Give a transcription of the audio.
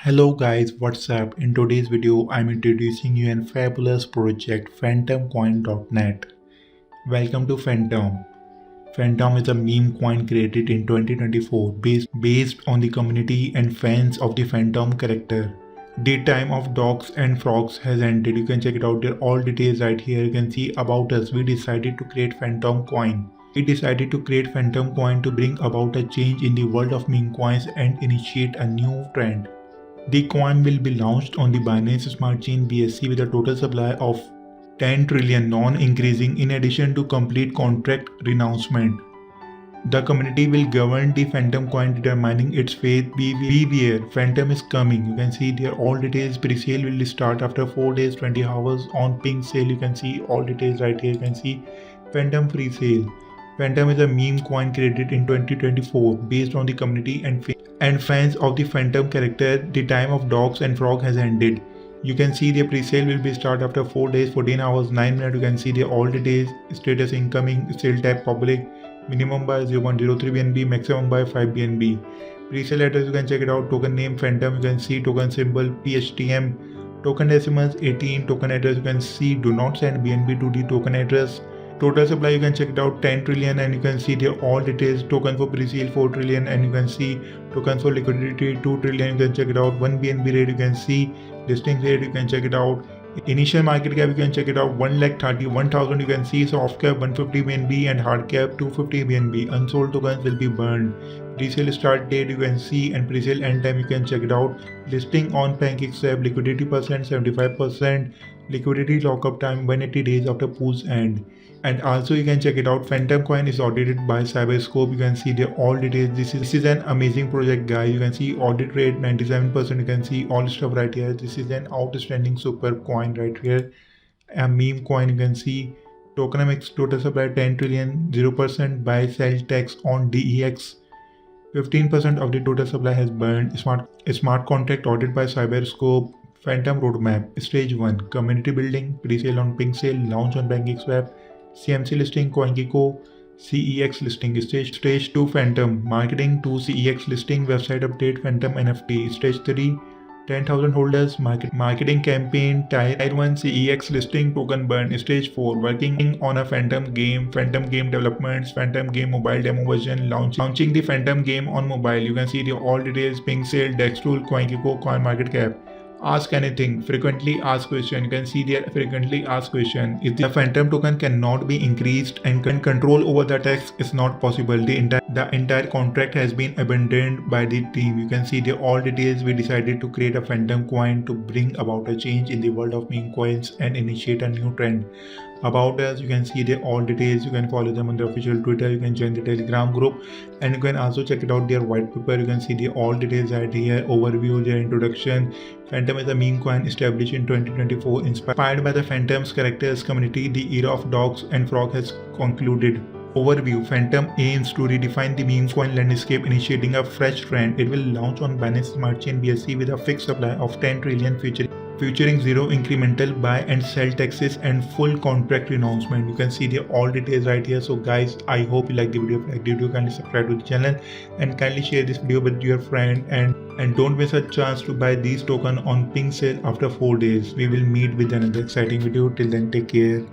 Hello guys, what's up? In today's video, I'm introducing you a fabulous project, phantomcoin.net. Welcome to Phantom. Phantom is a meme coin created in 2024 based on the community and fans of the Phantom character. The time of dogs and frogs has ended. You can check it out there. All details right here. You can see about us. We decided to create Phantom coin. We decided to create Phantom coin to bring about a change in the world of meme coins and initiate a new trend. The coin will be launched on the Binance Smart Chain BSC with a total supply of 10 trillion non-increasing in addition to complete contract renouncement. The community will govern the Phantom coin determining its fate. Beware, Phantom is coming. You can see there all details. Pre-sale will start after 4 days 20 hours on PINKSALE. You can see all details right here. You can see Phantom pre-sale. Phantom is a meme coin created in 2024 based on the community and fans of the Phantom character. The time of dogs and frog has ended. You can see the pre-sale will be start after 4 days, 14 hours, 9 minutes. You can see the all details, status incoming, sale type public, minimum by 0.03 BNB, maximum by 5 BNB. Pre-sale address, you can check it out. Token name Phantom, you can see token symbol PHTM, token decimals 18, token address, you can see do not send BNB to the token address. Total supply, you can check it out 10 trillion, and you can see the all details. Token for pre-sale 4 trillion, and you can see token for liquidity 2 trillion. You can check it out. 1 BNB rate, you can see listing rate, you can check it out. Initial market cap, you can check it out 1,31,000. You can see soft cap 150 BNB and hard cap 250 BNB. Unsold tokens will be burned. Pre-sale start date, you can see, and pre-sale end time, you can check it out. Listing on PancakeSwap, liquidity percent 75%, liquidity lockup time 180 days after pool's end. And also you can check it out. Phantom coin is audited by Cyberscope. You can see the all details. This is an amazing project, guys. You can see audit rate 97%. You can see all stuff right here. This is an outstanding super coin right here. A meme coin, you can see tokenomics, total supply 10 trillion, 0% buy sell tax on DEX. 15% of the total supply has burned. Smart contract audited by Cyberscope. Phantom roadmap. Stage 1 community building, pre-sale on PinkSale, launch on PancakeSwap, CMC listing CoinGecko, CEX listing. Stage 2 Phantom marketing to CEX listing, website update, Phantom NFT. Stage 3 10,000 holders, marketing campaign, tier 1 CEX listing, token burn. Stage 4 working on a Phantom game developments, Phantom game mobile demo version, launching the Phantom game on mobile. You can see the all details, PinkSale, DexTool, CoinGecko, CoinMarketCap. Ask anything, frequently asked question. You can see there frequently asked question. If the Phantom token cannot be increased and control over the text is not possible, the entire contract has been abandoned by the team. You can see the all details. We decided to create a Phantom coin to bring about a change in the world of meme coins and initiate a new trend. About us, you can see the all details. You can follow them on their official Twitter. You can join the Telegram group, and you can also check it out their white paper. You can see the all details right here, overview, their introduction. Phantom is a meme coin established in 2024, inspired by the Phantom's characters community. The era of dogs and frog has concluded. Overview: Phantom aims to redefine the meme coin landscape, initiating a fresh trend. It will launch on Binance Smart Chain BSC with a fixed supply of 10 trillion, featuring zero incremental buy and sell taxes and full contract renouncement. You can see the all details right here. So guys, I hope you like the video. If you like the video, kindly subscribe to the channel and kindly share this video with your friend, and don't miss a chance to buy these tokens on PinkSale after 4 days. We will meet with another exciting video. Till then, take care.